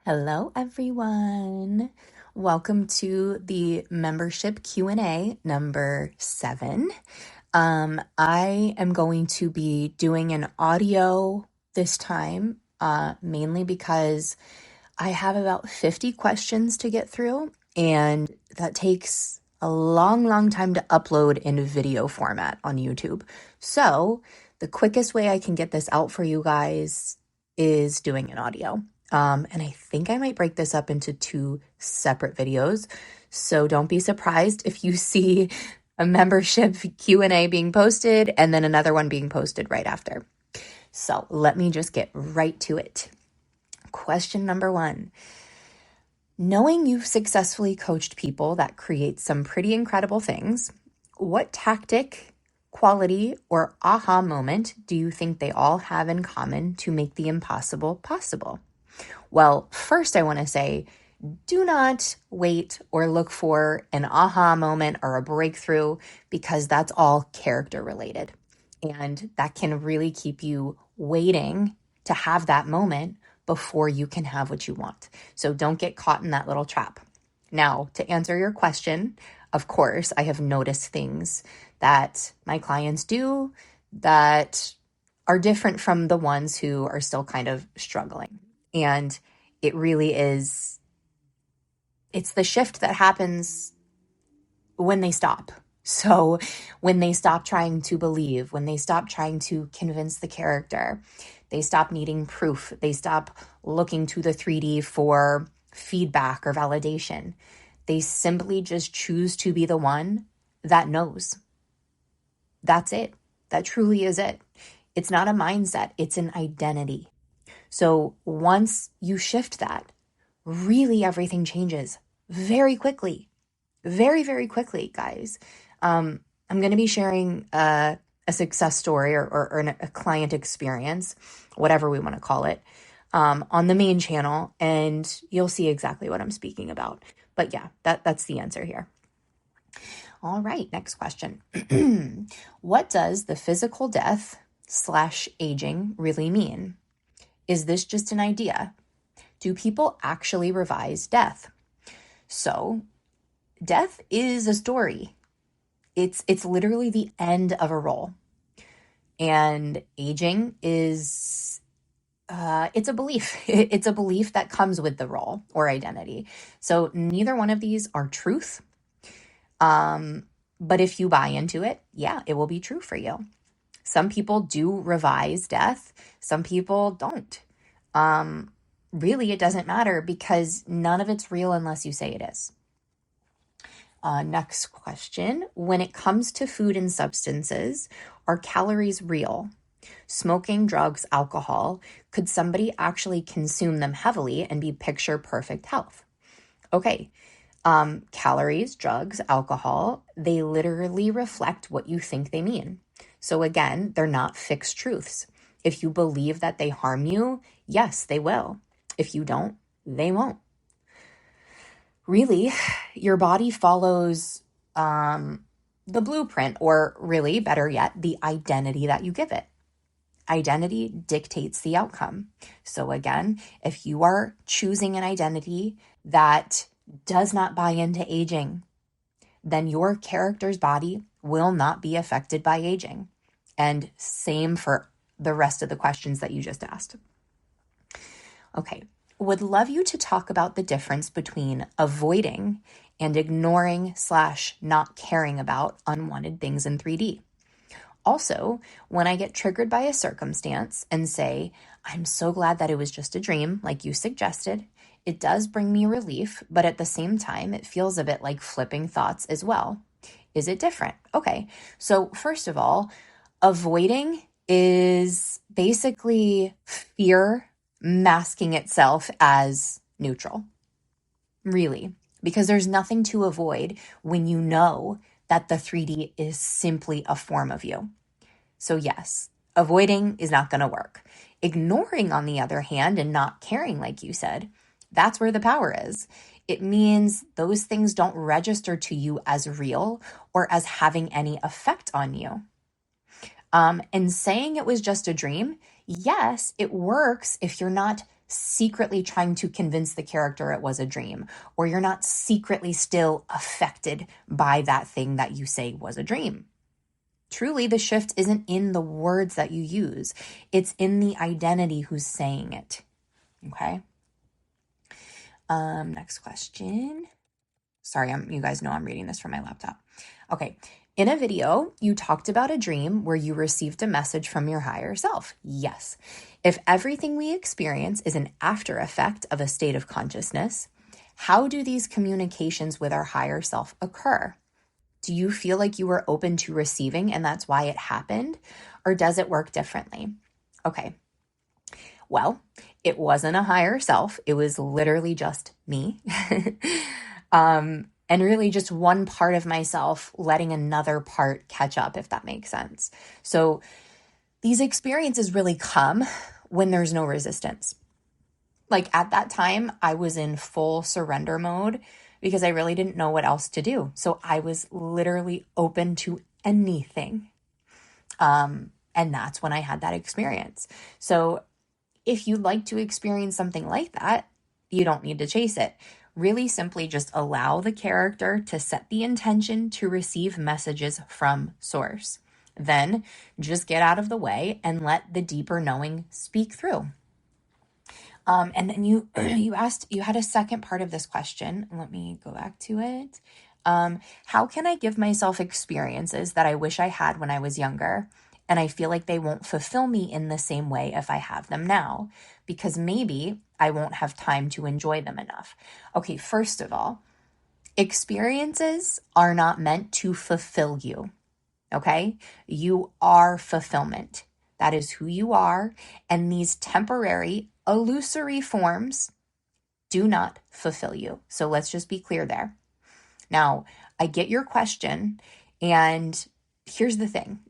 Hello, everyone. Welcome to the membership Q&A number 7. I am going to be doing an audio this time, mainly because I have about 50 questions to get through, and that takes a long time to upload in video format on YouTube. So the quickest way I can get this out for you guys is doing an audio. And I think I might break this up into 2 separate videos. So don't be surprised if you see a membership Q&A being posted and then another one being posted right after. So let me just get right to it. Question number 1. Knowing you've successfully coached people that create some pretty incredible things, what tactic, quality, or aha moment do you think they all have in common to make the impossible possible? Well, first I want to say, do not wait or look for an aha moment or a breakthrough, because that's all character related. And that can really keep you waiting to have that moment before you can have what you want. So don't get caught in that little trap. Now, to answer your question, of course, I have noticed things that my clients do that are different from the ones who are still kind of struggling. And it really is, it's the shift that happens when they stop. So when they stop trying to believe, when they stop trying to convince the character, they stop needing proof, they stop looking to the 3D for feedback or validation. They simply just choose to be the one that knows. That's it. That truly is it. It's not a mindset, it's an identity. So once you shift that, really everything changes very quickly. Very quickly, guys. I'm going to be sharing a success story or a client experience, whatever we want to call it, on the main channel, and you'll see exactly what I'm speaking about. But yeah, that's the answer here. All right, next question. What does the physical death/aging really mean? Is this just an idea? Do people actually revise death? So, death is a story. It's literally the end of a role. And aging is, it's a belief. It's a belief that comes with the role or identity. So neither one of these are truth. But if you buy into it, yeah, it will be true for you. Some people do revise death. Some people don't. Really, it doesn't matter, because none of it's real unless you say it is. Next question. When it comes to food and substances, are calories real? Smoking, drugs, alcohol, could somebody actually consume them heavily and be picture perfect health? Okay. Calories, drugs, alcohol, they literally reflect what you think they mean. So again, they're not fixed truths. If you believe that they harm you, yes, they will. If you don't, they won't. Really, your body follows the blueprint, or really, better yet, the identity that you give it. Identity dictates the outcome. So again, if you are choosing an identity that does not buy into aging, then your character's body will not be affected by aging. And same for the rest of the questions that you just asked. Okay, would love you to talk about the difference between avoiding and ignoring/not caring about unwanted things in 3D. Also, when I get triggered by a circumstance and say, I'm so glad that it was just a dream, like you suggested, it does bring me relief, but at the same time, it feels a bit like flipping thoughts as well. Is it different? Okay, so first of all, avoiding is basically fear masking itself as neutral, really, because there's nothing to avoid when you know that the 3D is simply a form of you. So yes, avoiding is not going to work. Ignoring, on the other hand, and not caring, like you said, that's where the power is. It means those things don't register to you as real or as having any effect on you. And saying it was just a dream, yes, it works if you're not secretly trying to convince the character it was a dream, or you're not secretly still affected by that thing that you say was a dream. Truly, the shift isn't in the words that you use. It's in the identity who's saying it. Okay. Next question. Sorry, you guys know I'm reading this from my laptop. Okay. In a video, you talked about a dream where you received a message from your higher self. Yes. If everything we experience is an after effect of a state of consciousness, how do these communications with our higher self occur? Do you feel like you were open to receiving and that's why it happened? Or does it work differently? Okay. Well, it wasn't a higher self. It was literally just me. And really just one part of myself letting another part catch up, if that makes sense. So these experiences really come when there's no resistance. Like at that time, I was in full surrender mode because I really didn't know what else to do. So I was literally open to anything. And that's when I had that experience. So if you'd like to experience something like that, you don't need to chase it. Really simply just allow the character to set the intention to receive messages from source. Then just get out of the way and let the deeper knowing speak through. And then you had a second part of this question. Let me go back to it. How can I give myself experiences that I wish I had when I was younger? And I feel like they won't fulfill me in the same way if I have them now, because maybe I won't have time to enjoy them enough. Okay, first of all, experiences are not meant to fulfill you, okay? You are fulfillment. That is who you are, and these temporary, illusory forms do not fulfill you. So let's just be clear there. Now, I get your question, and here's the thing.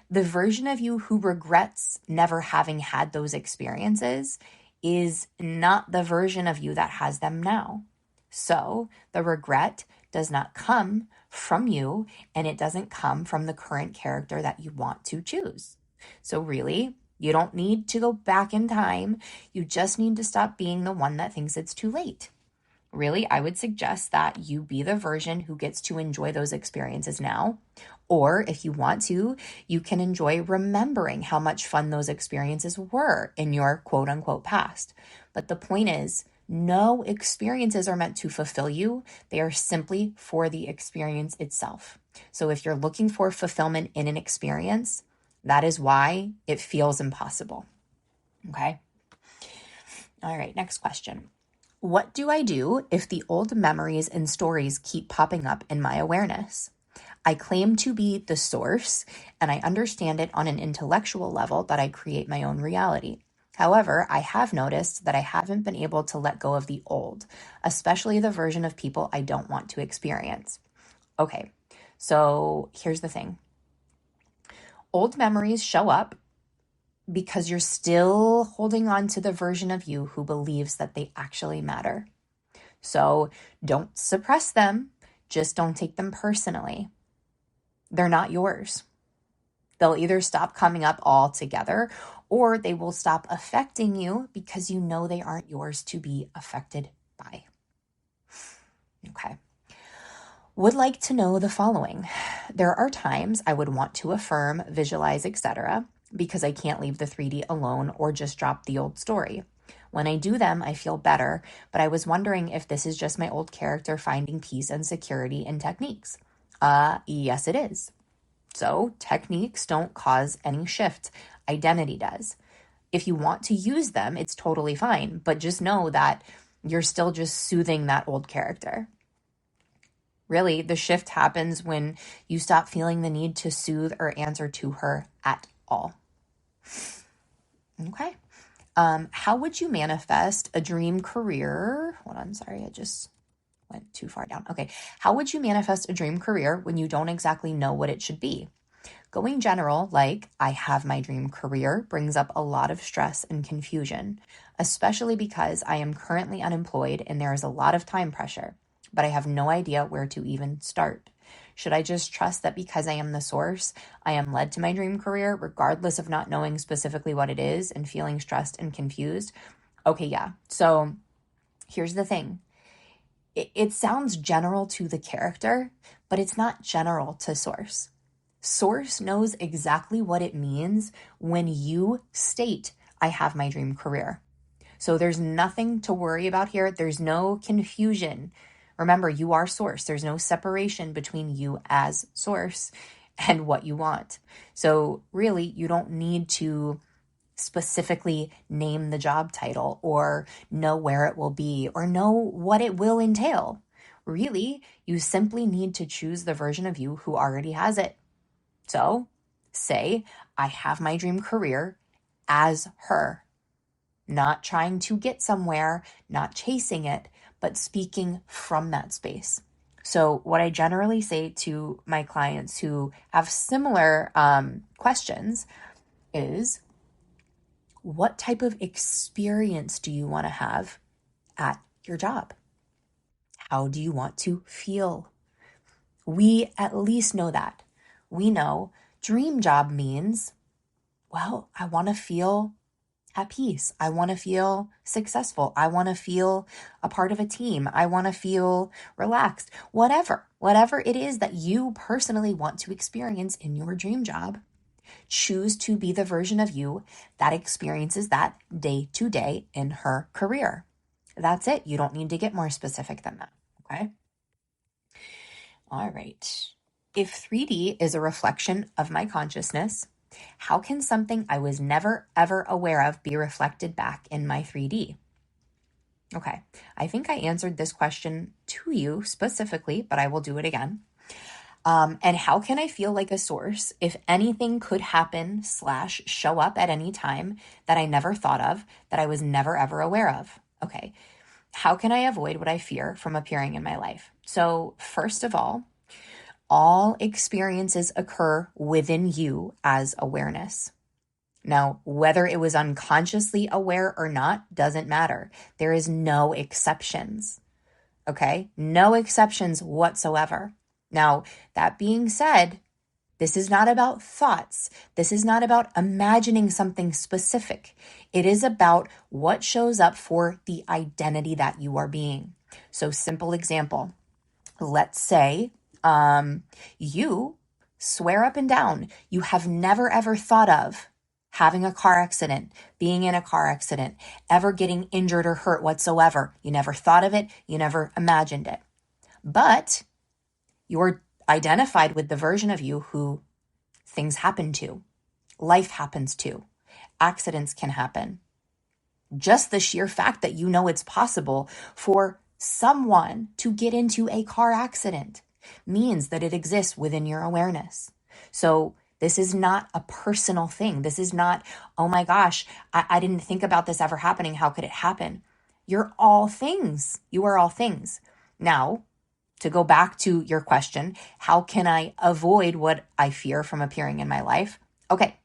The version of you who regrets never having had those experiences is not the version of you that has them now. So the regret does not come from you, and it doesn't come from the current character that you want to choose. So really, you don't need to go back in time. You just need to stop being the one that thinks it's too late. Really, I would suggest that you be the version who gets to enjoy those experiences now. Or if you want to, you can enjoy remembering how much fun those experiences were in your quote unquote past. But the point is, no experiences are meant to fulfill you. They are simply for the experience itself. So if you're looking for fulfillment in an experience, that is why it feels impossible. Okay. All right, next question. What do I do if the old memories and stories keep popping up in my awareness? I claim to be the source, and I understand it on an intellectual level that I create my own reality. However, I have noticed that I haven't been able to let go of the old, especially the version of people I don't want to experience. Okay, so here's the thing. Old memories show up because you're still holding on to the version of you who believes that they actually matter. So don't suppress them, just don't take them personally. They're not yours. They'll either stop coming up altogether, or they will stop affecting you because you know they aren't yours to be affected by. Okay. Would like to know the following. There are times I would want to affirm, visualize, etc., because I can't leave the 3D alone or just drop the old story. When I do them, I feel better, but I was wondering if this is just my old character finding peace and security in techniques. Yes, it is. So techniques don't cause any shift. Identity does. If you want to use them, it's totally fine, but just know that you're still just soothing that old character. Really, the shift happens when you stop feeling the need to soothe or answer to her at all. Okay. How would you manifest a dream career? Hold on, sorry, I just went too far down. Okay. How would you manifest a dream career when you don't exactly know what it should be? Going general, like I have my dream career, brings up a lot of stress and confusion, especially because I am currently unemployed and there is a lot of time pressure, but I have no idea where to even start. Should I just trust that because I am the source, I am led to my dream career, regardless of not knowing specifically what it is and feeling stressed and confused? Okay, yeah. So here's the thing. It sounds general to the character, but it's not general to Source. Source knows exactly what it means when you state, I have my dream career. So there's nothing to worry about here. There's no confusion. Remember, you are Source. There's no separation between you as Source and what you want. So really, you don't need to specifically name the job title or know where it will be or know what it will entail. Really, you simply need to choose the version of you who already has it. So say, I have my dream career as her, not trying to get somewhere, not chasing it, but speaking from that space. So what I generally say to my clients who have similar questions is, what type of experience do you want to have at your job? How do you want to feel? We at least know that. We know dream job means, well, I want to feel at peace. I want to feel successful. I want to feel a part of a team. I want to feel relaxed. Whatever it is that you personally want to experience in your dream job, choose to be the version of you that experiences that day to day in her career. That's it. You don't need to get more specific than that. Okay. All right. If 3D is a reflection of my consciousness, how can something I was never ever aware of be reflected back in my 3D? Okay. I think I answered this question to you specifically, but I will do it again. And how can I feel like a source if anything could happen / show up at any time that I never thought of, that I was never ever aware of? Okay. How can I avoid what I fear from appearing in my life? So first of all experiences occur within you as awareness. Now, whether it was unconsciously aware or not doesn't matter. There is no exceptions. Okay? No exceptions whatsoever. Now, that being said, this is not about thoughts. This is not about imagining something specific. It is about what shows up for the identity that you are being. So, simple example. Let's say you swear up and down you have never ever thought of having a car accident, being in a car accident, ever getting injured or hurt whatsoever. You never thought of it. You never imagined it. But you're identified with the version of you who things happen to, life happens to, accidents can happen. Just the sheer fact that you know it's possible for someone to get into a car accident means that it exists within your awareness. So this is not a personal thing. This is not, oh my gosh, I didn't think about this ever happening. How could it happen? You're all things. You are all things. Now, to go back to your question, how can I avoid what I fear from appearing in my life? Okay,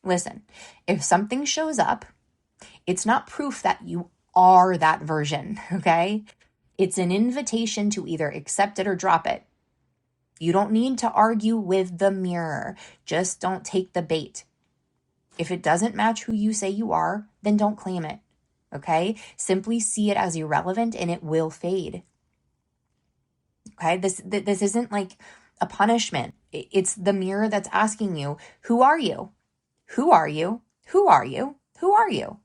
listen, if something shows up, it's not proof that you are that version, okay? It's an invitation to either accept it or drop it. You don't need to argue with the mirror. Just don't take the bait. If it doesn't match who you say you are, then don't claim it, okay? Simply see it as irrelevant and it will fade. Okay, this isn't like a punishment. It's the mirror that's asking you, who are you? Who are you? Who are you? Who are you?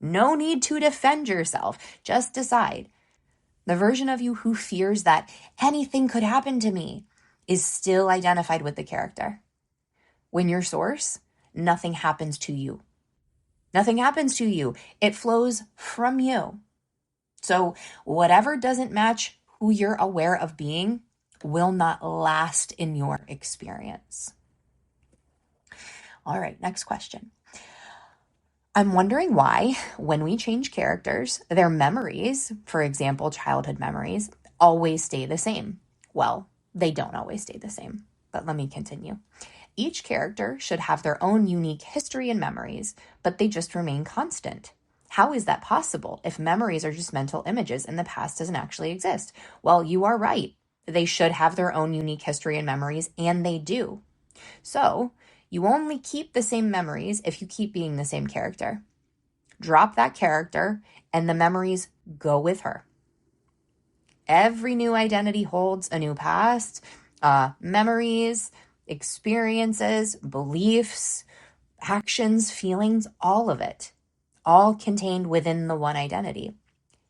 No need to defend yourself. Just decide. The version of you who fears that anything could happen to me is still identified with the character. When you're source, nothing happens to you. Nothing happens to you. It flows from you. So whatever doesn't match who you're aware of being will not last in your experience. All right, next question. I'm wondering why, when we change characters, their memories, for example, childhood memories, always stay the same. Well, they don't always stay the same, but let me continue. Each character should have their own unique history and memories, but they just remain constant. How is that possible if memories are just mental images and the past doesn't actually exist? Well, you are right. They should have their own unique history and memories, and they do. So, you only keep the same memories if you keep being the same character. drop that character, and the memories go with her. Every new identity holds a new past, memories, experiences, beliefs, actions, feelings, all of it, all contained within the one identity,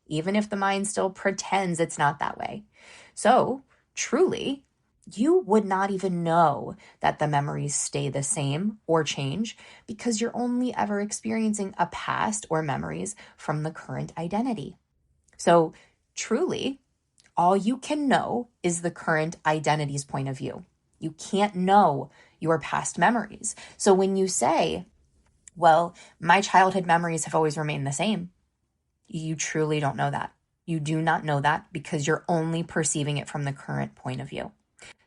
even if the mind still pretends it's not that way. So, truly, you would not even know that the memories stay the same or change because you're only ever experiencing a past or memories from the current identity. So, truly, all you can know is the current identity's point of view. You can't know your past memories. So when you say, well, my childhood memories have always remained the same, you truly don't know that. You do not know that because you're only perceiving it from the current point of view.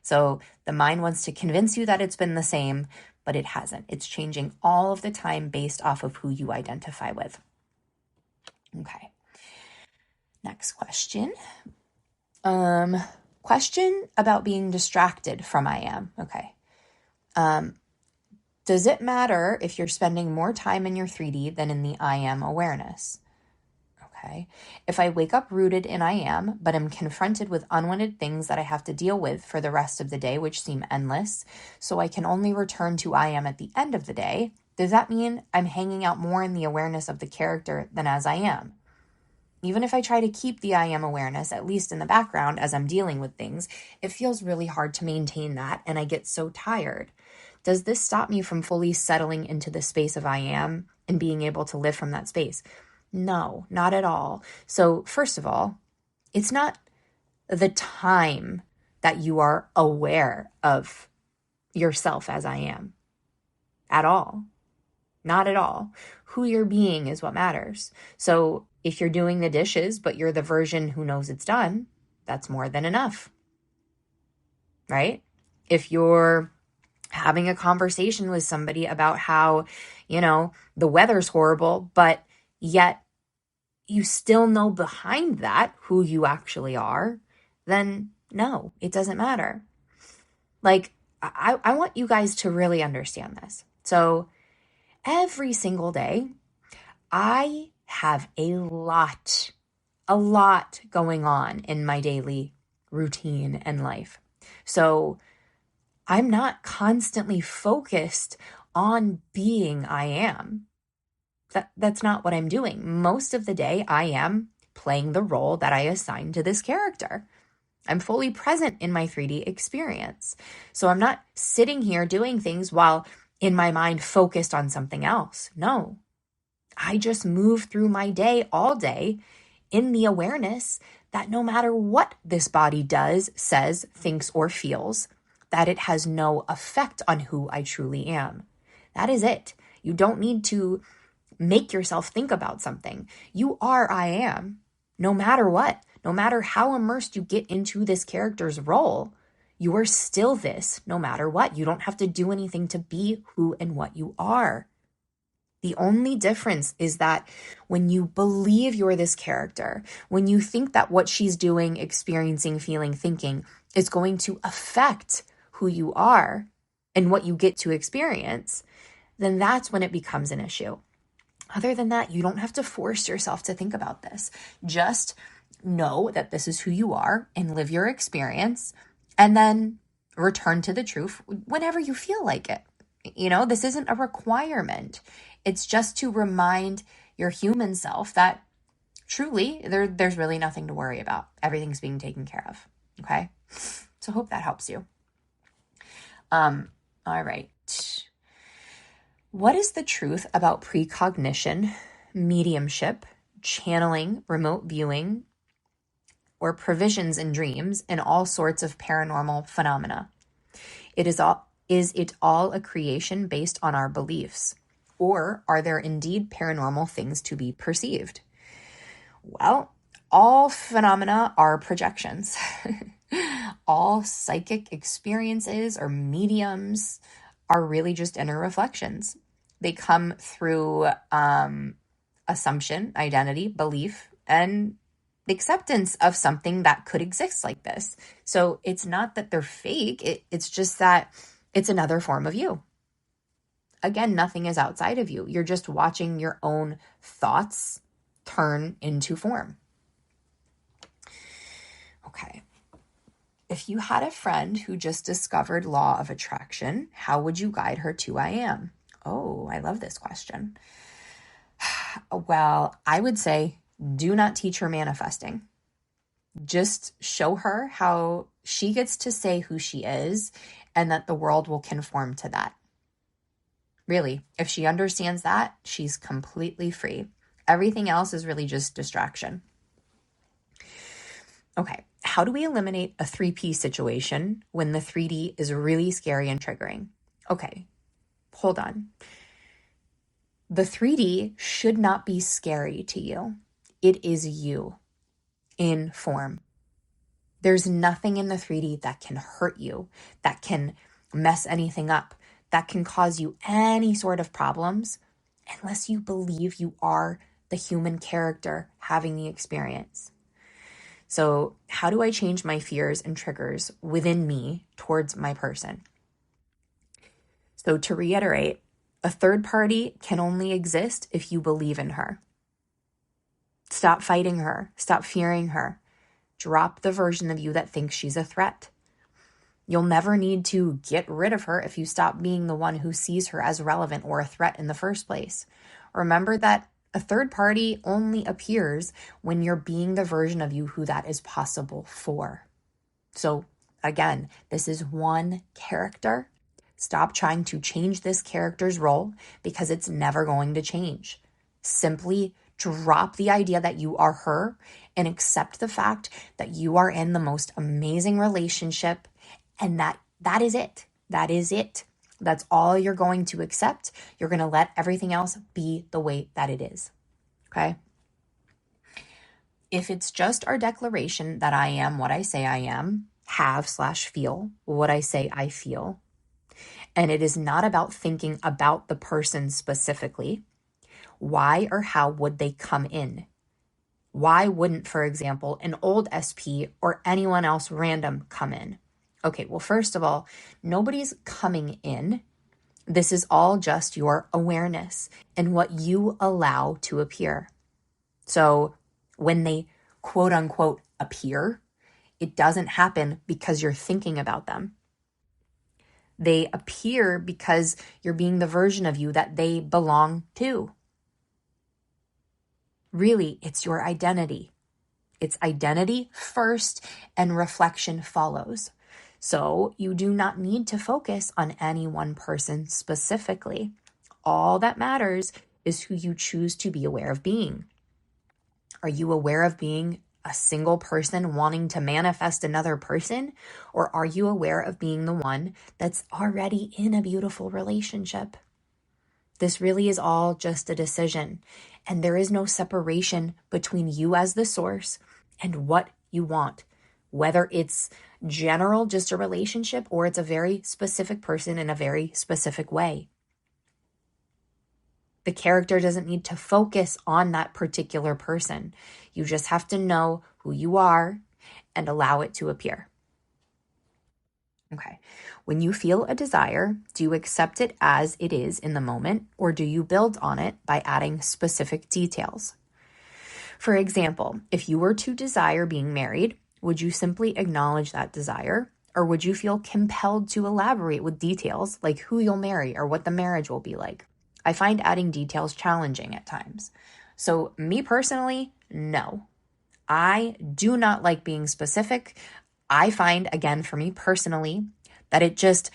So the mind wants to convince you that it's been the same, but it hasn't. It's changing all of the time based off of who you identify with. Okay. Next question. Question about being distracted from I am. Okay. Does it matter if you're spending more time in your 3D than in the I am awareness? Okay. If I wake up rooted in I am, but am confronted with unwanted things that I have to deal with for the rest of the day, which seem endless, so I can only return to I am at the end of the day, does that mean I'm hanging out more in the awareness of the character than as I am? Even if I try to keep the I am awareness, at least in the background as I'm dealing with things, it feels really hard to maintain that, and I get so tired. Does this stop me from fully settling into the space of I am and being able to live from that space? No, not at all. So first of all, it's not the time that you are aware of yourself as I am at all. Not at all. Who you're being is what matters. So if you're doing the dishes, but you're the version who knows it's done, that's more than enough, right? If you're having a conversation with somebody about how, the weather's horrible, but yet you still know behind that who you actually are, then no, it doesn't matter. Like, I want you guys to really understand this. So every single day, I have a lot going on in my daily routine and life. So I'm not constantly focused on being I am. That's not what I'm doing. Most of the day, I am playing the role that I assigned to this character. I'm fully present in my 3D experience. So I'm not sitting here doing things while in my mind focused on something else. No, I just move through my day all day in the awareness that no matter what this body does, says, thinks, or feels, that it has no effect on who I truly am. That is it. You don't need to make yourself think about something. You are I am, no matter what. No matter how immersed you get into this character's role, you are still this, no matter what. You don't have to do anything to be who and what you are. The only difference is that when you believe you're this character, when you think that what she's doing, experiencing, feeling, thinking is going to affect who you are and what you get to experience, then that's when it becomes an issue. Other than that, you don't have to force yourself to think about this. Just know that this is who you are and live your experience, and then return to the truth whenever you feel like it. This isn't a requirement. It's just to remind your human self that truly there's really nothing to worry about. Everything's being taken care of. Okay? So hope that helps you. All right. What is the truth about precognition, mediumship, channeling, remote viewing, or provisions in dreams, and all sorts of paranormal phenomena? Is it all a creation based on our beliefs? Or are there indeed paranormal things to be perceived? Well, all phenomena are projections. All psychic experiences or mediums are really just inner reflections. They come through assumption, identity, belief, and acceptance of something that could exist like this. So it's not that they're fake. It's just that it's another form of you. again, nothing is outside of you. You're just watching your own thoughts turn into form. Okay. If you had a friend who just discovered law of attraction, how would you guide her to I am? Oh, I love this question. Well, I would say do not teach her manifesting. Just show her how she gets to say who she is and that the world will conform to that. Really, if she understands that, she's completely free. Everything else is really just distraction. Okay, how do we eliminate a 3P situation when the 3D is really scary and triggering? Okay, hold on. The 3D should not be scary to you. It is you in form. There's nothing in the 3D that can hurt you, that can mess anything up, that can cause you any sort of problems, unless you believe you are the human character having the experience. So how do I change my fears and triggers within me towards my person? So to reiterate, a third party can only exist if you believe in her. Stop fighting her. Stop fearing her. Drop the version of you that thinks she's a threat. You'll never need to get rid of her if you stop being the one who sees her as relevant or a threat in the first place. Remember that a third party only appears when you're being the version of you who that is possible for. So again, this is one character. Stop trying to change this character's role because it's never going to change. Simply drop the idea that you are her and accept the fact that you are in the most amazing relationship and that is it. That is it. That's all you're going to accept. You're going to let everything else be the way that it is. Okay? If it's just our declaration that I am what I say I am, have/feel what I say I feel, and it is not about thinking about the person specifically, why or how would they come in? Why wouldn't, for example, an old SP or anyone else random come in? Okay, well, first of all, nobody's coming in. This is all just your awareness and what you allow to appear. So when they quote unquote appear, it doesn't happen because you're thinking about them. They appear because you're being the version of you that they belong to. Really, it's your identity. It's identity first and reflection follows. So you do not need to focus on any one person specifically. All that matters is who you choose to be aware of being. Are you aware of being a single person wanting to manifest another person? Or are you aware of being the one that's already in a beautiful relationship? This really is all just a decision, and there is no separation between you as the source and what you want, whether it's general, just a relationship, or it's a very specific person in a very specific way. The character doesn't need to focus on that particular person. You just have to know who you are and allow it to appear. Okay. When you feel a desire, do you accept it as it is in the moment, or do you build on it by adding specific details? For example, if you were to desire being married, would you simply acknowledge that desire, or would you feel compelled to elaborate with details like who you'll marry or what the marriage will be like? I find adding details challenging at times. So me personally, no. I do not like being specific. I find, again, for me personally, that it just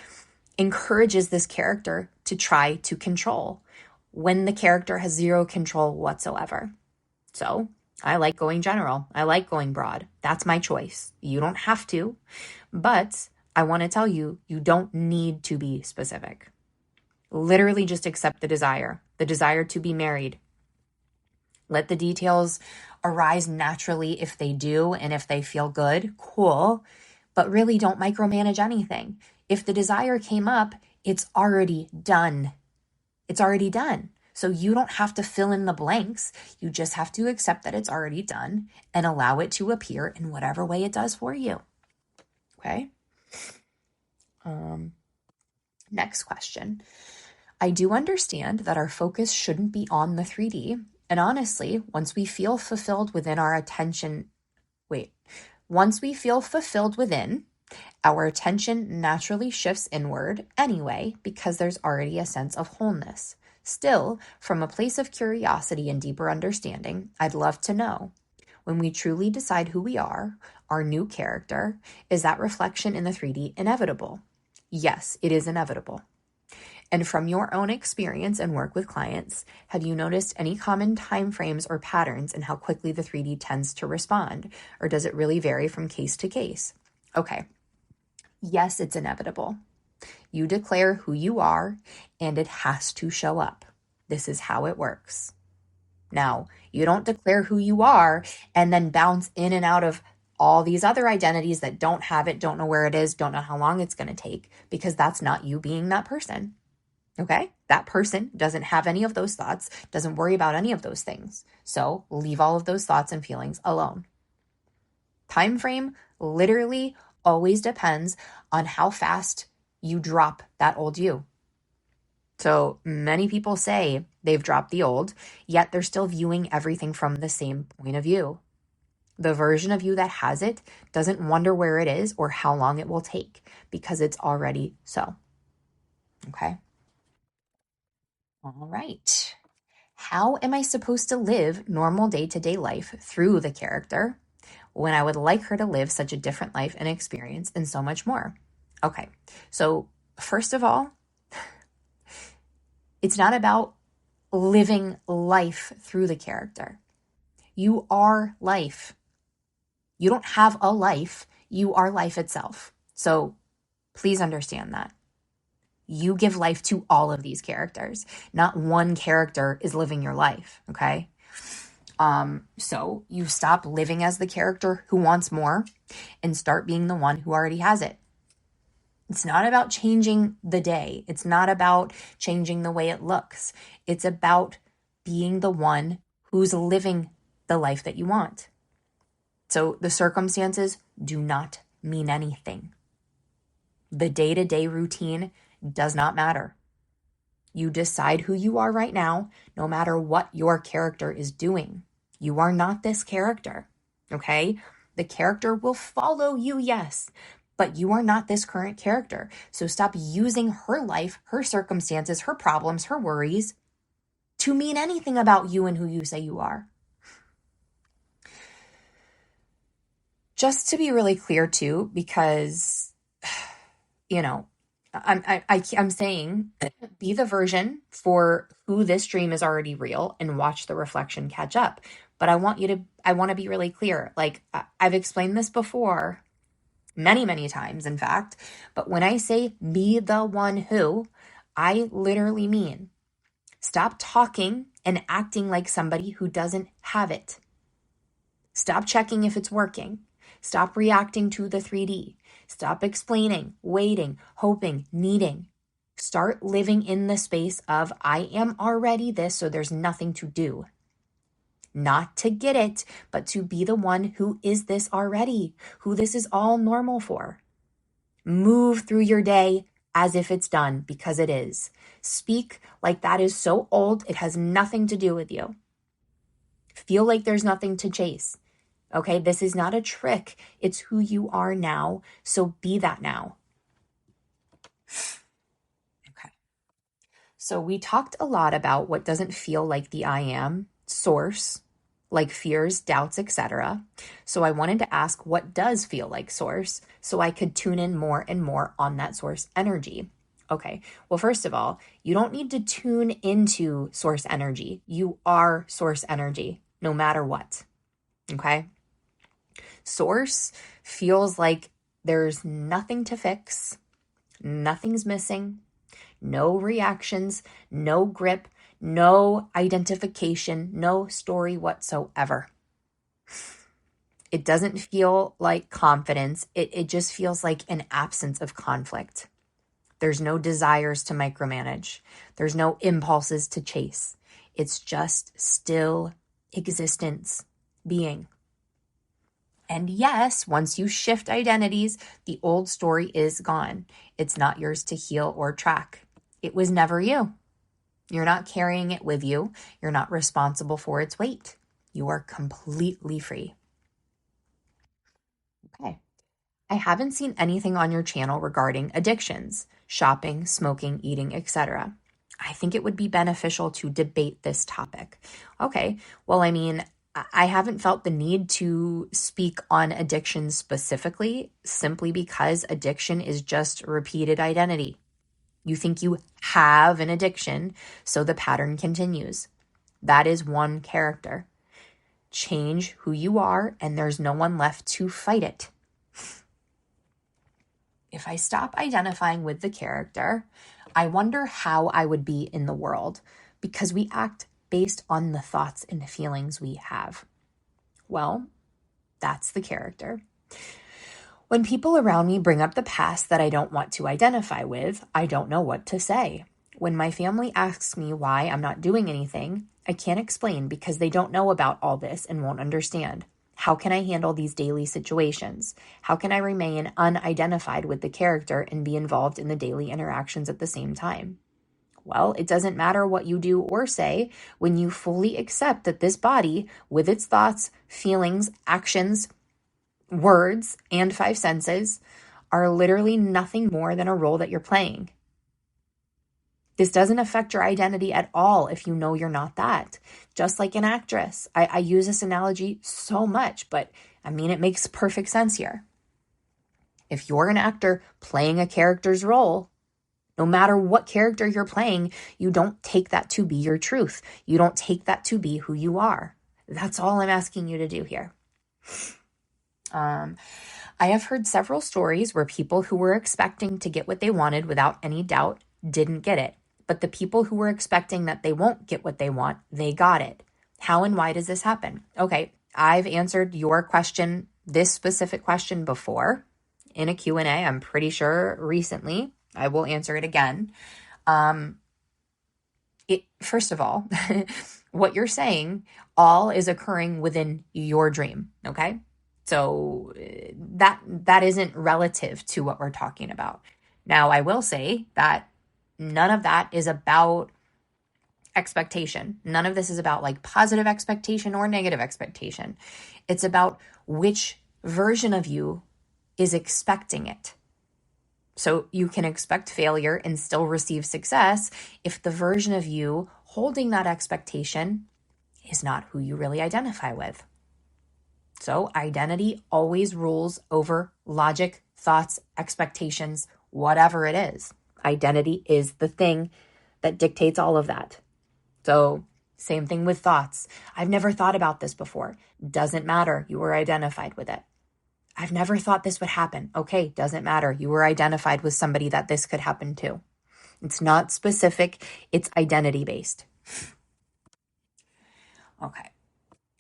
encourages this character to try to control when the character has zero control whatsoever. So I like going general. I like going broad. That's my choice. You don't have to, but I want to tell you, you don't need to be specific. Literally just accept the desire to be married. Let the details arise naturally if they do, and if they feel good, cool. But really don't micromanage anything. If the desire came up, it's already done. It's already done. So you don't have to fill in the blanks. You just have to accept that it's already done and allow it to appear in whatever way it does for you. Okay? Next question. I do understand that our focus shouldn't be on the 3D. And honestly, once we feel fulfilled within, our attention naturally shifts inward anyway, because there's already a sense of wholeness. Still, from a place of curiosity and deeper understanding, I'd love to know, when we truly decide who we are, our new character, is that reflection in the 3D inevitable? Yes, it is inevitable. And from your own experience and work with clients, have you noticed any common timeframes or patterns in how quickly the 3D tends to respond? Or does it really vary from case to case? Okay. Yes, it's inevitable. You declare who you are, and it has to show up. This is how it works. Now, you don't declare who you are and then bounce in and out of all these other identities that don't have it, don't know where it is, don't know how long it's going to take, because that's not you being that person. Okay? That person doesn't have any of those thoughts, doesn't worry about any of those things. So leave all of those thoughts and feelings alone. Time frame literally always depends on how fast you drop that old you. So many people say they've dropped the old, yet they're still viewing everything from the same point of view. The version of you that has it doesn't wonder where it is or how long it will take, because it's already so. Okay? All right. How am I supposed to live normal day-to-day life through the character when I would like her to live such a different life and experience and so much more? Okay, so first of all, it's not about living life through the character. You are life. You don't have a life. You are life itself. So please understand that. You give life to all of these characters. Not one character is living your life, okay? So you stop living as the character who wants more and start being the one who already has it. It's not about changing the day. It's not about changing the way it looks. It's about being the one who's living the life that you want. So the circumstances do not mean anything. The day-to-day routine does not matter. You decide who you are right now, no matter what your character is doing. You are not this character, okay? The character will follow you, yes, but you are not this current character. So stop using her life, her circumstances, her problems, her worries to mean anything about you and who you say you are. Just to be really clear too, because, I'm saying be the version for who this dream is already real and watch the reflection catch up. But I want to be really clear. Like I've explained this before many, many times, in fact, but when I say be the one who, I literally mean stop talking and acting like somebody who doesn't have it. Stop checking if it's working. Stop reacting to the 3D. Stop explaining, waiting, hoping, needing. Start living in the space of I am already this, so there's nothing to do. Not to get it, but to be the one who is this already, who this is all normal for. Move through your day as if it's done, because it is. Speak like that is so old, it has nothing to do with you. Feel like there's nothing to chase. Okay, this is not a trick. It's who you are now. So be that now. Okay. So we talked a lot about what doesn't feel like the I am source, like fears, doubts, etc. So I wanted to ask what does feel like source so I could tune in more and more on that source energy. Okay, well, first of all, you don't need to tune into source energy. You are source energy, no matter what. Okay? Source feels like there's nothing to fix, nothing's missing, no reactions, no grip, no identification, no story whatsoever. It doesn't feel like confidence. It just feels like an absence of conflict. There's no desires to micromanage. There's no impulses to chase. It's just still existence, being. And yes, once you shift identities, the old story is gone. It's not yours to heal or track. It was never you. You're not carrying it with you. You're not responsible for its weight. You are completely free. Okay. I haven't seen anything on your channel regarding addictions, shopping, smoking, eating, etc. I think it would be beneficial to debate this topic. Okay, well, I mean, I haven't felt the need to speak on addiction specifically, simply because addiction is just repeated identity. You think you have an addiction, so the pattern continues. That is one character. Change who you are, and there's no one left to fight it. If I stop identifying with the character, I wonder how I would be in the world, because we act based on the thoughts and feelings we have. Well, that's the character. When people around me bring up the past that I don't want to identify with, I don't know what to say. When my family asks me why I'm not doing anything, I can't explain because they don't know about all this and won't understand. How can I handle these daily situations? How can I remain unidentified with the character and be involved in the daily interactions at the same time? Well, it doesn't matter what you do or say when you fully accept that this body, with its thoughts, feelings, actions, words, and 5 senses, are literally nothing more than a role that you're playing. This doesn't affect your identity at all if you know you're not that. Just like an actress. I use this analogy so much, but I mean, it makes perfect sense here. If you're an actor playing a character's role, no matter what character you're playing, you don't take that to be your truth. You don't take that to be who you are. That's all I'm asking you to do here. I have heard several stories where people who were expecting to get what they wanted without any doubt didn't get it. But the people who were expecting that they won't get what they want, they got it. How and why does this happen? Okay, I've answered your question, this specific question before in a Q&A, I'm pretty sure recently. I will answer it again. First of all, what you're saying all is occurring within your dream, okay? So that isn't relative to what we're talking about. Now, I will say that none of that is about expectation. None of this is about like positive expectation or negative expectation. It's about which version of you is expecting it. So you can expect failure and still receive success if the version of you holding that expectation is not who you really identify with. So identity always rules over logic, thoughts, expectations, whatever it is. Identity is the thing that dictates all of that. So same thing with thoughts. I've never thought about this before. Doesn't matter. You were identified with it. I've never thought this would happen. Okay, doesn't matter. You were identified with somebody that this could happen to. It's not specific. It's identity based. Okay.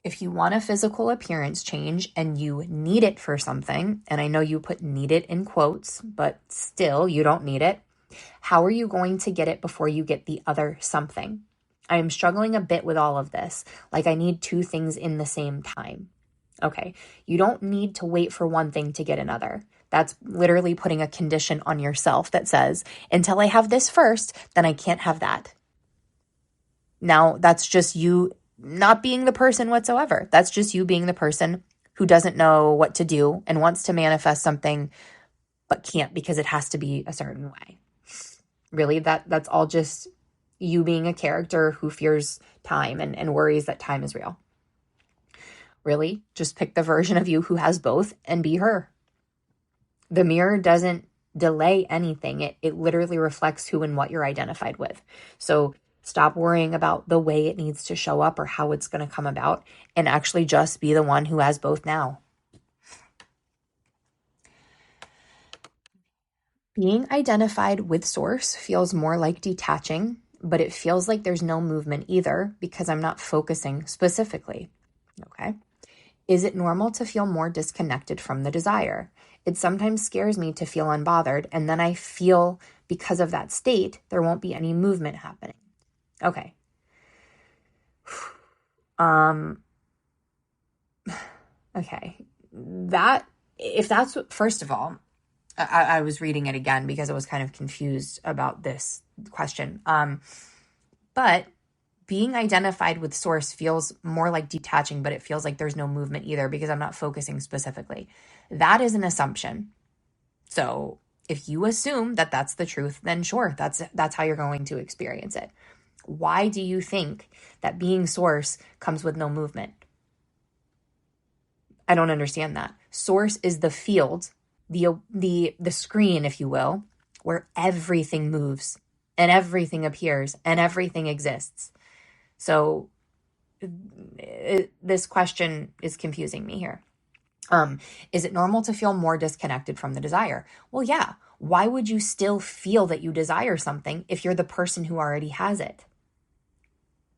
If you want a physical appearance change and you need it for something, and I know you put need it in quotes, but still you don't need it, how are you going to get it before you get the other something? I am struggling a bit with all of this. Like I need 2 things in the same time. Okay, you don't need to wait for one thing to get another. That's literally putting a condition on yourself that says, until I have this first, then I can't have that. Now, that's just you not being the person whatsoever. That's just you being the person who doesn't know what to do and wants to manifest something, but can't because it has to be a certain way. Really, that's all just you being a character who fears time and worries that time is real. Really, just pick the version of you who has both and be her. The mirror doesn't delay anything. It literally reflects who and what you're identified with. So stop worrying about the way it needs to show up or how it's going to come about, and actually just be the one who has both now. Being identified with source feels more like detaching, but it feels like there's no movement either because I'm not focusing specifically. Okay. Is it normal to feel more disconnected from the desire? It sometimes scares me to feel unbothered, and then I feel because of that state, there won't be any movement happening. Okay. Okay. First of all, I was reading it again because I was kind of confused about this question. But being identified with source feels more like detaching, but it feels like there's no movement either because I'm not focusing specifically. That is an assumption. So if you assume that that's the truth, then sure, that's how you're going to experience it. Why do you think that being source comes with no movement? I don't understand that. Source is the field, the screen, if you will, where everything moves and everything appears and everything exists. So this question is confusing me here. Is it normal to feel more disconnected from the desire? Well, yeah. Why would you still feel that you desire something if you're the person who already has it?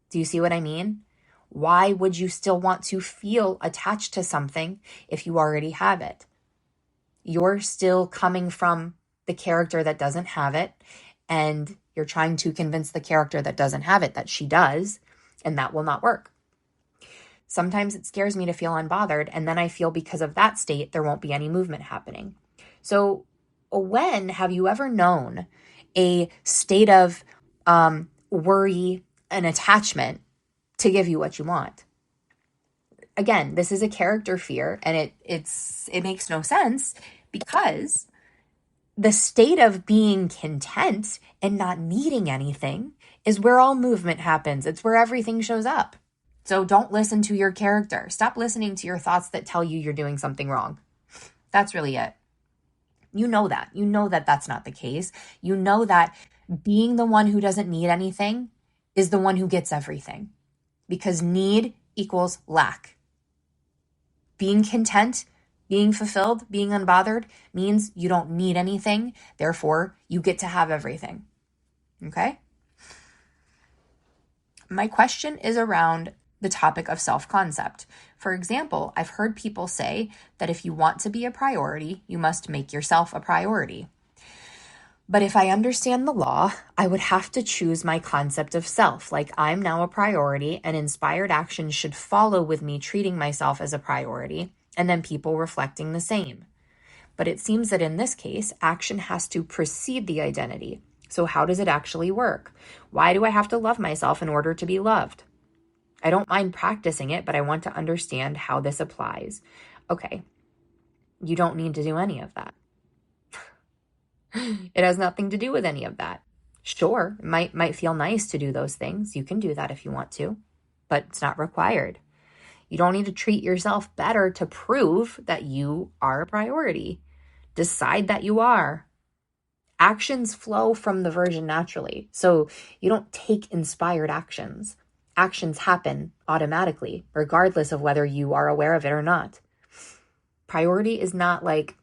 Do you see what I mean? Why would you still want to feel attached to something if you already have it? You're still coming from the character that doesn't have it, and you're trying to convince the character that doesn't have it that she does, and that will not work. Sometimes it scares me to feel unbothered, and then I feel because of that state, there won't be any movement happening. So when have you ever known a state of worry and attachment to give you what you want? Again, this is a character fear, and it makes no sense because the state of being content and not needing anything is where all movement happens. It's where everything shows up. So don't listen to your character. Stop listening to your thoughts that tell you you're doing something wrong. That's really it. You know that. You know that that's not the case. You know that being the one who doesn't need anything is the one who gets everything, because need equals lack. Being content, being fulfilled, being unbothered means you don't need anything. Therefore, you get to have everything. Okay? My question is around the topic of self-concept. For example, I've heard people say that if you want to be a priority, you must make yourself a priority. But if I understand the law, I would have to choose my concept of self, like I'm now a priority and inspired action should follow with me treating myself as a priority, and then people reflecting the same. But it seems that in this case, action has to precede the identity. So how does it actually work? Why do I have to love myself in order to be loved? I don't mind practicing it, but I want to understand how this applies. Okay, you don't need to do any of that. It has nothing to do with any of that. Sure, it might feel nice to do those things. You can do that if you want to, but it's not required. You don't need to treat yourself better to prove that you are a priority. Decide that you are. Actions flow from the version naturally. So you don't take inspired actions. Actions happen automatically, regardless of whether you are aware of it or not. Priority is not like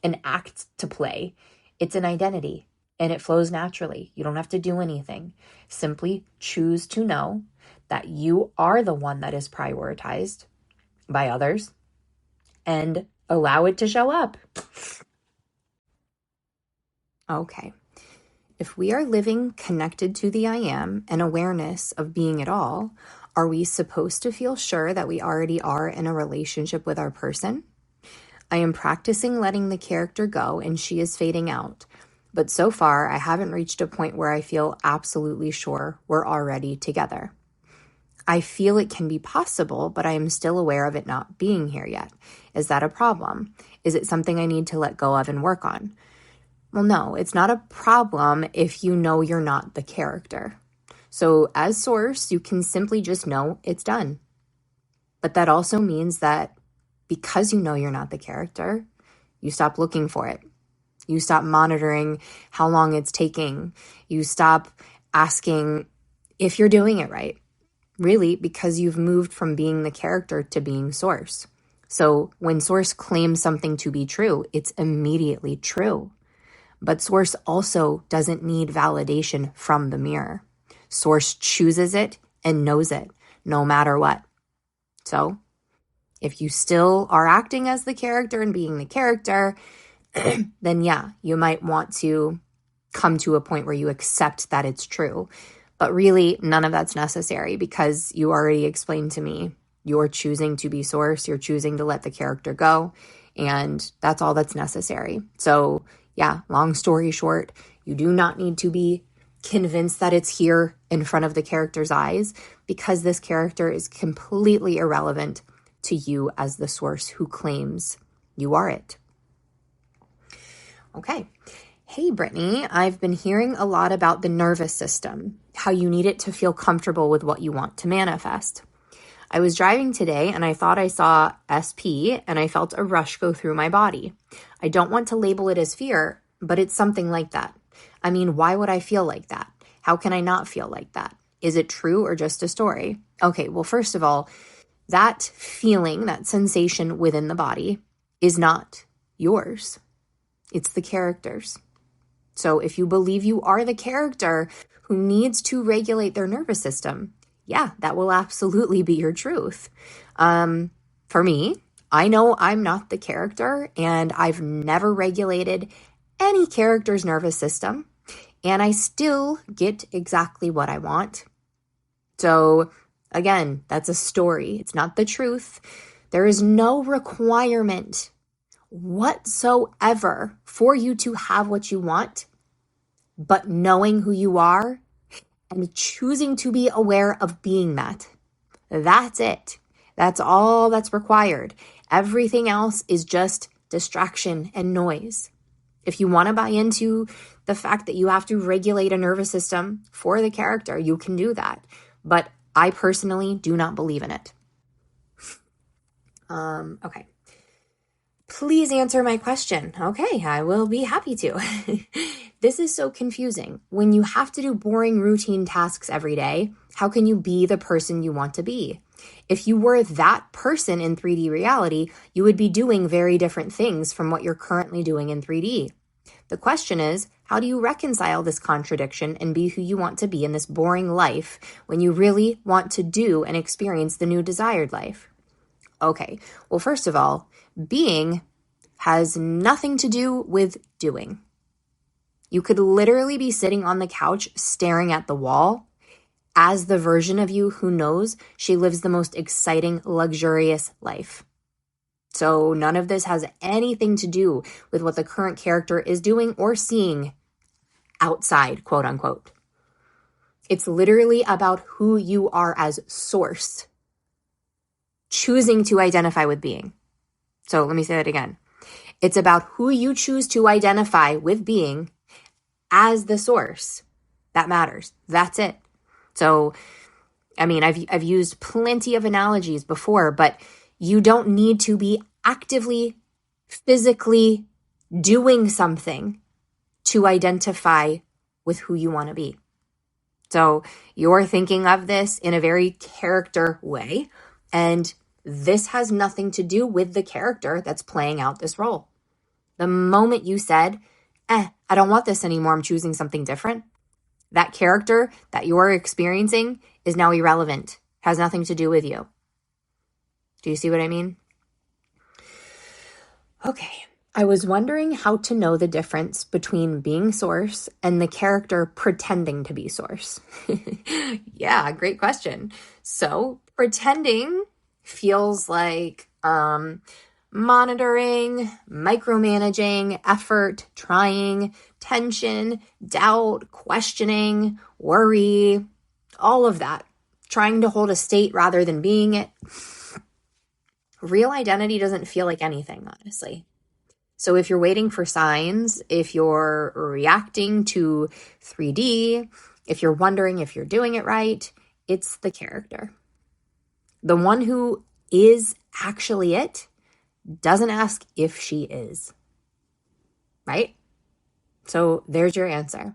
an act to play. It's an identity, and it flows naturally. You don't have to do anything. Simply choose to know that you are the one that is prioritized by others and allow it to show up. Okay. If we are living connected to the I am and awareness of being it all, are we supposed to feel sure that we already are in a relationship with our person? I am practicing letting the character go and she is fading out. But so far, I haven't reached a point where I feel absolutely sure we're already together. I feel it can be possible, but I am still aware of it not being here yet. Is that a problem? Is it something I need to let go of and work on? Well, no, it's not a problem if you know you're not the character. So as source, you can simply just know it's done. But that also means that because you know you're not the character, you stop looking for it. You stop monitoring how long it's taking. You stop asking if you're doing it right. Really, because you've moved from being the character to being source. So when source claims something to be true, it's immediately true. But source also doesn't need validation from the mirror. Source chooses it and knows it, no matter what. So if you still are acting as the character and being the character, then yeah, you might want to come to a point where you accept that it's true. But really, none of that's necessary because you already explained to me you're choosing to be source, you're choosing to let the character go, and that's all that's necessary. So yeah, long story short, you do not need to be convinced that it's here in front of the character's eyes, because this character is completely irrelevant to you as the source who claims you are it. Okay. Hey, Brittany, I've been hearing a lot about the nervous system, how you need it to feel comfortable with what you want to manifest. I was driving today and I thought I saw SP and I felt a rush go through my body. I don't want to label it as fear, but it's something like that. I mean, why would I feel like that? How can I not feel like that? Is it true or just a story? Okay, well, first of all, that feeling, that sensation within the body is not yours. It's the character's. So if you believe you are the character who needs to regulate their nervous system, yeah, that will absolutely be your truth. For me, I know I'm not the character, and I've never regulated any character's nervous system, and I still get exactly what I want. So again, that's a story. It's not the truth. There is no requirement whatsoever for you to have what you want, but knowing who you are and choosing to be aware of being that. That's it. That's all that's required. Everything else is just distraction and noise. If you want to buy into the fact that you have to regulate a nervous system for the character, you can do that. But I personally do not believe in it. Okay. Please answer my question. Okay, I will be happy to. This is so confusing. When you have to do boring routine tasks every day, how can you be the person you want to be? If you were that person in 3D reality, you would be doing very different things from what you're currently doing in 3D. The question is, how do you reconcile this contradiction and be who you want to be in this boring life when you really want to do and experience the new desired life? Okay, well, first of all, being has nothing to do with doing. You could literally be sitting on the couch staring at the wall as the version of you who knows she lives the most exciting, luxurious life. So none of this has anything to do with what the current character is doing or seeing outside, quote unquote. It's literally about who you are as source, choosing to identify with being. So let me say that again. It's about who you choose to identify with being as the source. That matters. That's it. So, I mean, I've used plenty of analogies before, but you don't need to be actively, physically doing something to identify with who you want to be. So you're thinking of this in a very character way, and this has nothing to do with the character that's playing out this role. The moment you said, I don't want this anymore, I'm choosing something different, that character that you're experiencing is now irrelevant, has nothing to do with you. Do you see what I mean? Okay, I was wondering how to know the difference between being source and the character pretending to be source. Yeah, great question. So pretending feels like monitoring, micromanaging, effort, trying, tension, doubt, questioning, worry, all of that. Trying to hold a state rather than being it. Real identity doesn't feel like anything, honestly. So if you're waiting for signs, if you're reacting to 3D, if you're wondering if you're doing it right, it's the character. The one who is actually it doesn't ask if she is, right? So there's your answer.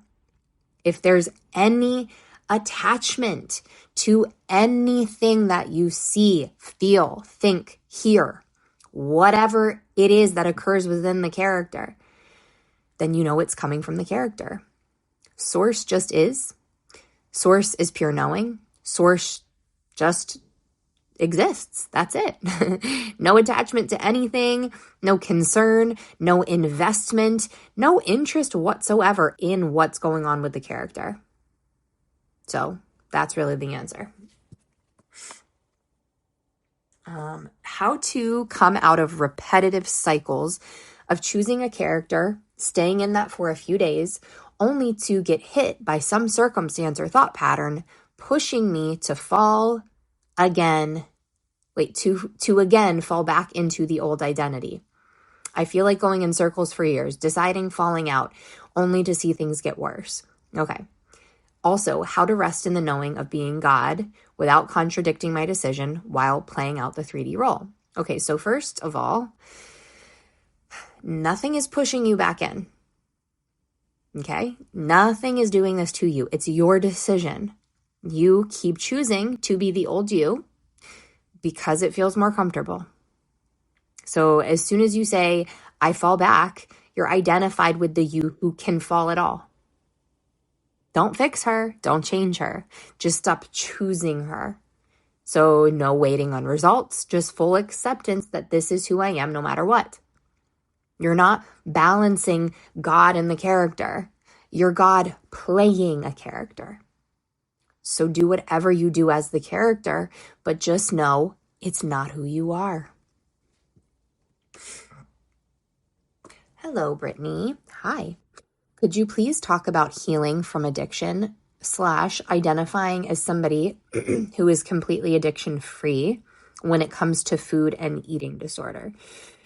If there's any attachment to anything that you see, feel, think, hear, whatever it is that occurs within the character, then you know it's coming from the character. Source just is. Source is pure knowing. Source just exists. That's it. No attachment to anything, no concern, no investment, no interest whatsoever in what's going on with the character. So that's really the answer. How to come out of repetitive cycles of choosing a character, staying in that for a few days, only to get hit by some circumstance or thought pattern, pushing me to fall again, to again fall back into the old identity. I feel like going in circles for years, deciding, falling out, only to see things get worse. Okay. Also, how to rest in the knowing of being God without contradicting my decision while playing out the 3D role. Okay, so first of all, nothing is pushing you back in. Okay? Nothing is doing this to you. It's your decision. You keep choosing to be the old you because it feels more comfortable. So as soon as you say, I fall back, you're identified with the you who can fall at all. Don't fix her. Don't change her. Just stop choosing her. So no waiting on results, just full acceptance that this is who I am no matter what. You're not balancing God and the character. You're God playing a character. So do whatever you do as the character, but just know it's not who you are. Hello, Brittany. Hi. Could you please talk about healing from addiction / identifying as somebody who is completely addiction-free when it comes to food and eating disorder?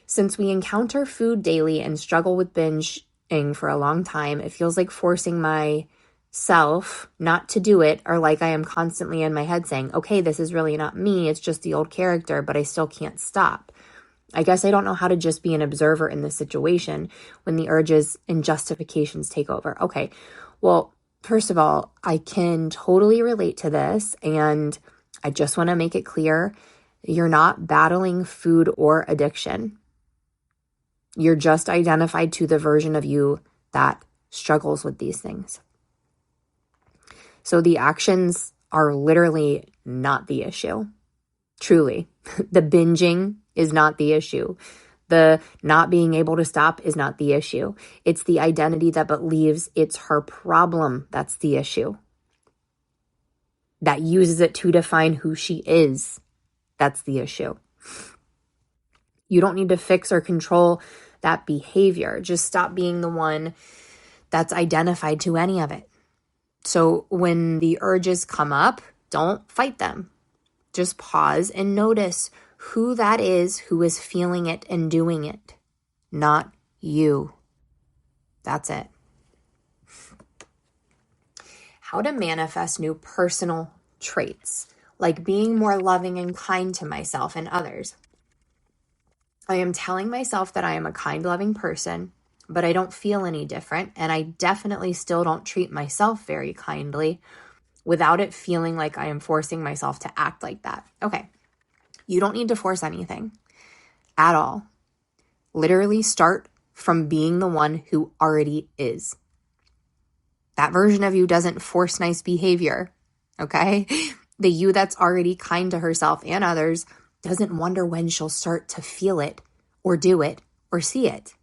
Since we encounter food daily and struggle with binging for a long time, it feels like forcing myself not to do it, or like I am constantly in my head saying, okay, this is really not me, it's just the old character, but I still can't stop. I guess I don't know how to just be an observer in this situation when the urges and justifications take over. Okay, well, first of all, I can totally relate to this, and I just want to make it clear, you're not battling food or addiction. You're just identified to the version of you that struggles with these things. So the actions are literally not the issue. Truly. The binging is not the issue. The not being able to stop is not the issue. It's the identity that believes it's her problem that's the issue. That uses it to define who she is. That's the issue. You don't need to fix or control that behavior. Just stop being the one that's identified to any of it. So when the urges come up, don't fight them. Just pause and notice who that is who is feeling it and doing it, not you. That's it. How to manifest new personal traits, like being more loving and kind to myself and others. I am telling myself that I am a kind, loving person, but I don't feel any different, and I definitely still don't treat myself very kindly without it feeling like I am forcing myself to act like that. Okay, you don't need to force anything at all. Literally start from being the one who already is. That version of you doesn't force nice behavior, okay? The you that's already kind to herself and others doesn't wonder when she'll start to feel it or do it or see it.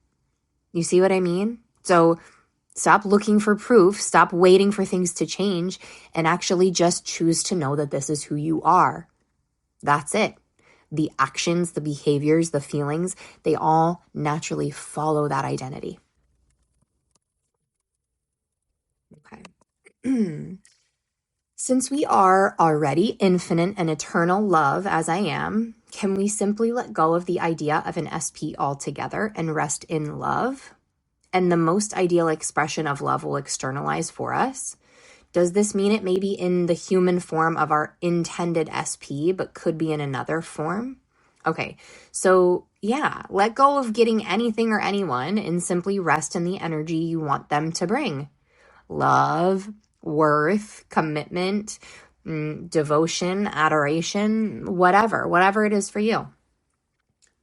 You see what I mean? So stop looking for proof, stop waiting for things to change, and actually just choose to know that this is who you are. That's it. The actions, the behaviors, the feelings, they all naturally follow that identity. Okay. Since we are already infinite and eternal love as I am, can we simply let go of the idea of an SP altogether and rest in love? And the most ideal expression of love will externalize for us. Does this mean it may be in the human form of our intended SP, but could be in another form? Okay, so yeah, let go of getting anything or anyone and simply rest in the energy you want them to bring. Love, worth, commitment, devotion, adoration, whatever it is for you.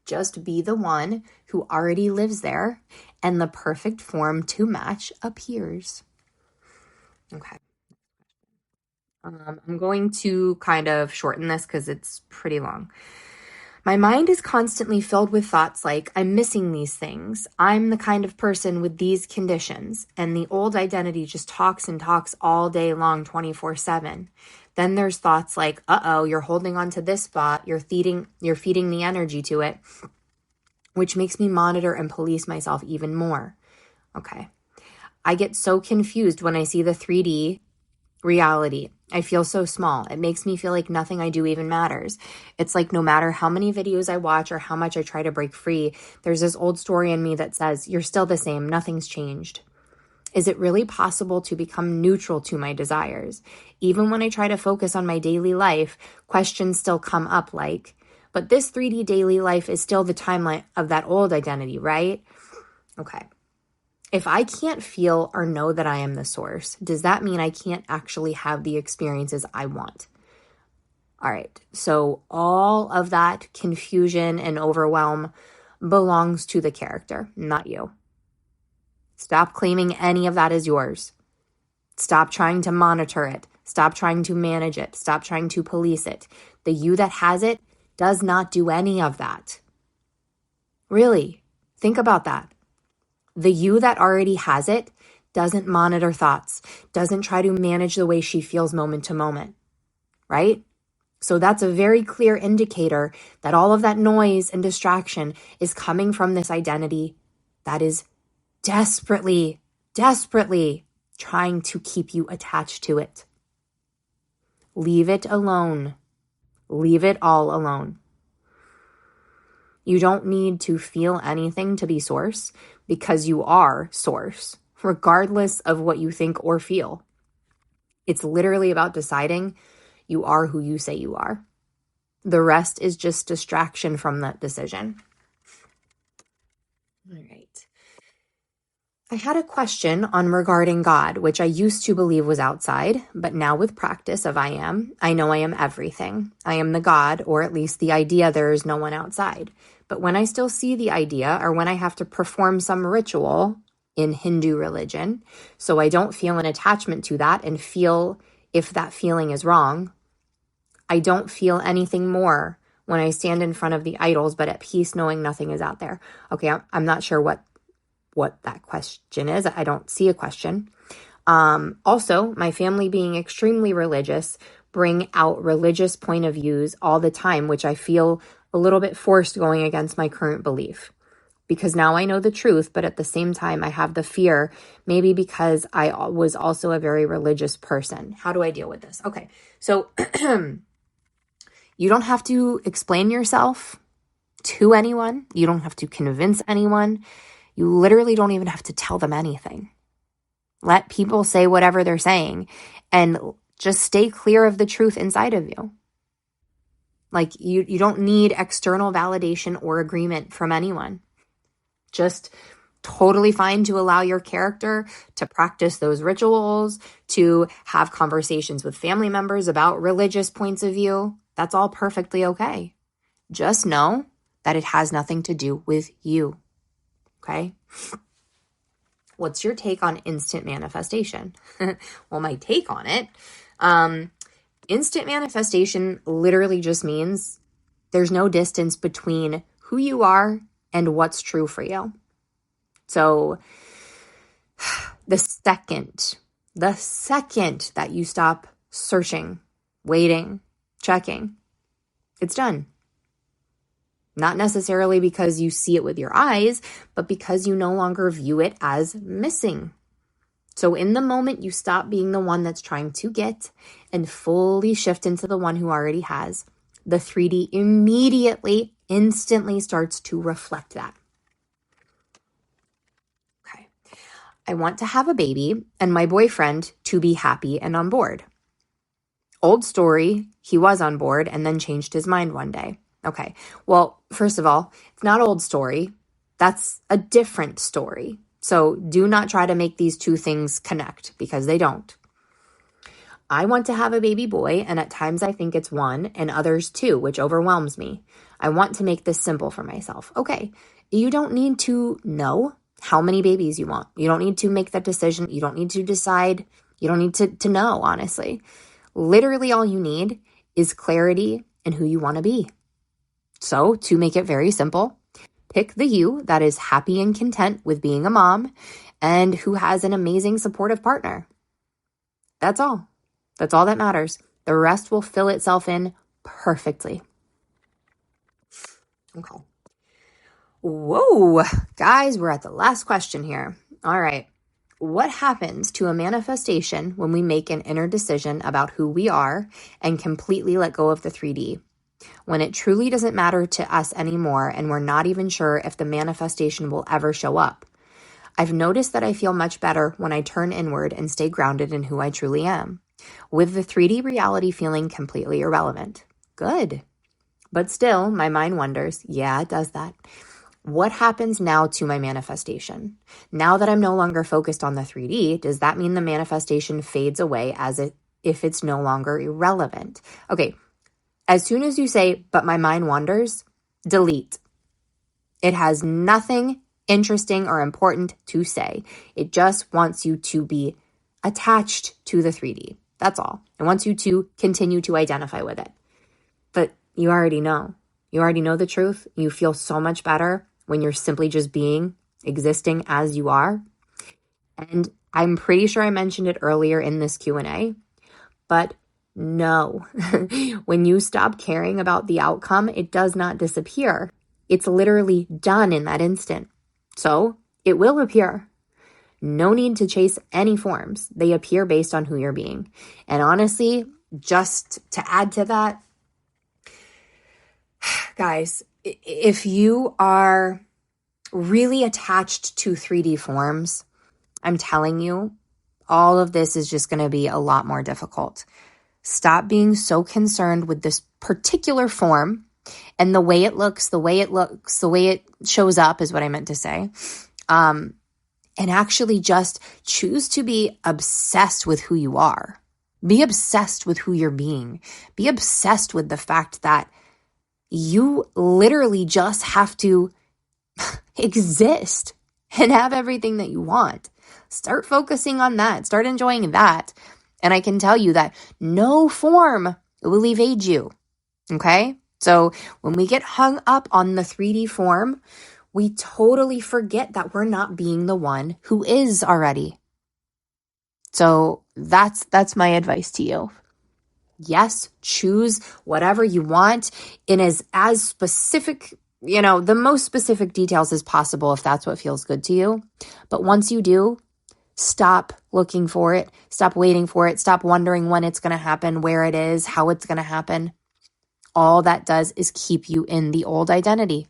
Just be the one who already lives there, and the perfect form to match appears. Okay. I'm going to kind of shorten this because it's pretty long. My mind is constantly filled with thoughts like, I'm missing these things. I'm the kind of person with these conditions. And the old identity just talks and talks all day long, 24/7. Then there's thoughts like, you're holding on to this spot. You're feeding the energy to it, which makes me monitor and police myself even more. Okay. I get so confused when I see the 3D reality. I feel so small. It makes me feel like nothing I do even matters. It's like no matter how many videos I watch or how much I try to break free, there's this old story in me that says, you're still the same. Nothing's changed. Is it really possible to become neutral to my desires? Even when I try to focus on my daily life, questions still come up like, but this 3D daily life is still the timeline of that old identity, right? Okay. If I can't feel or know that I am the source, does that mean I can't actually have the experiences I want? All right. So all of that confusion and overwhelm belongs to the character, not you. Stop claiming any of that is yours. Stop trying to monitor it. Stop trying to manage it. Stop trying to police it. The you that has it does not do any of that. Really, think about that. The you that already has it doesn't monitor thoughts, doesn't try to manage the way she feels moment to moment, right? So that's a very clear indicator that all of that noise and distraction is coming from this identity that is desperately, desperately trying to keep you attached to it. Leave it alone. Leave it all alone. You don't need to feel anything to be source because you are source, regardless of what you think or feel. It's literally about deciding you are who you say you are. The rest is just distraction from that decision. All right. I had a question on regarding God, which I used to believe was outside, but now with practice of I know I am everything. I am the God, or at least the idea there is no one outside. But when I still see the idea, or when I have to perform some ritual in Hindu religion, so I don't feel an attachment to that and feel if that feeling is wrong, I don't feel anything more when I stand in front of the idols, but at peace knowing nothing is out there. Okay, I'm not sure what that question is. I don't see a question. Also, my family being extremely religious bring out religious point of views all the time, which I feel a little bit forced going against my current belief. Because now I know the truth, but at the same time, I have the fear, maybe because I was also a very religious person. How do I deal with this? Okay, so you don't have to explain yourself to anyone. You don't have to convince anyone. You literally don't even have to tell them anything. Let people say whatever they're saying and just stay clear of the truth inside of you. Like you don't need external validation or agreement from anyone. Just totally fine to allow your character to practice those rituals, to have conversations with family members about religious points of view. That's all perfectly okay. Just know that it has nothing to do with you. Okay? What's your take on instant manifestation? Well, my take on it, instant manifestation literally just means there's no distance between who you are and what's true for you. So the second that you stop searching, waiting, checking, it's done. Not necessarily because you see it with your eyes, but because you no longer view it as missing. So in the moment you stop being the one that's trying to get and fully shift into the one who already has, the 3D immediately, instantly starts to reflect that. Okay. I want to have a baby and my boyfriend to be happy and on board. Old story, he was on board and then changed his mind one day. Okay, well, first of all, it's not old story. That's a different story. So do not try to make these two things connect because they don't. I want to have a baby boy, and at times I think it's one and others two, which overwhelms me. I want to make this simple for myself. Okay, you don't need to know how many babies you want. You don't need to make that decision. You don't need to decide. You don't need to know, honestly. Literally all you need is clarity in who you want to be. So to make it very simple, pick the you that is happy and content with being a mom and who has an amazing supportive partner. That's all. That's all that matters. The rest will fill itself in perfectly. Okay. Whoa, guys, we're at the last question here. All right. What happens to a manifestation when we make an inner decision about who we are and completely let go of the 3D? When it truly doesn't matter to us anymore and we're not even sure if the manifestation will ever show up. I've noticed that I feel much better when I turn inward and stay grounded in who I truly am, with the 3D reality feeling completely irrelevant. Good. But still, my mind wonders, yeah, it does that. What happens now to my manifestation? Now that I'm no longer focused on the 3D, does that mean the manifestation fades away if it's no longer irrelevant? Okay, as soon as you say, but my mind wanders, delete. It has nothing interesting or important to say. It just wants you to be attached to the 3D. That's all. It wants you to continue to identify with it. But you already know. You already know the truth. You feel so much better when you're simply just existing as you are. And I'm pretty sure I mentioned it earlier in this Q&A, but no, when you stop caring about the outcome, it does not disappear. It's literally done in that instant. So it will appear. No need to chase any forms. They appear based on who you're being. And honestly, just to add to that, guys, if you are really attached to 3D forms, I'm telling you, all of this is just going to be a lot more difficult. Stop being so concerned with this particular form and the way it looks, the way it shows up is what I meant to say. And actually just choose to be obsessed with who you are. Be obsessed with who you're being. Be obsessed with the fact that you literally just have to exist and have everything that you want. Start focusing on that. Start enjoying that. And I can tell you that no form will evade you. Okay? So when we get hung up on the 3D form, we totally forget that we're not being the one who is already. So that's my advice to you. Yes, choose whatever you want in as specific, the most specific details as possible if that's what feels good to you. But once you do, stop looking for it. Stop waiting for it. Stop wondering when it's going to happen, where it is, how it's going to happen. All that does is keep you in the old identity.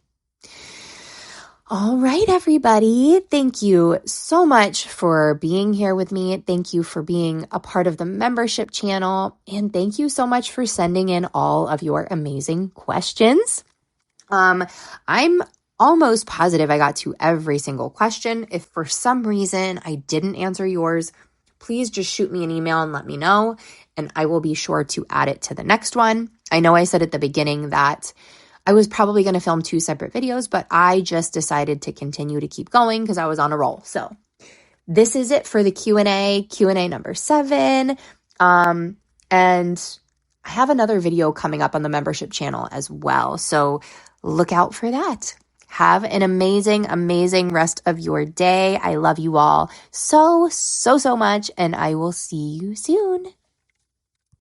All right, everybody. Thank you so much for being here with me. Thank you for being a part of the membership channel. And thank you so much for sending in all of your amazing questions. I'm almost positive I got to every single question. If for some reason I didn't answer yours, please just shoot me an email and let me know, and I will be sure to add it to the next one. I know I said at the beginning that I was probably going to film 2 separate videos, but I just decided to continue to keep going because I was on a roll. So this is it for the Q&A number 7. And I have another video coming up on the membership channel as well. So look out for that. Have an amazing, amazing rest of your day. I love you all so, so, so much, and I will see you soon.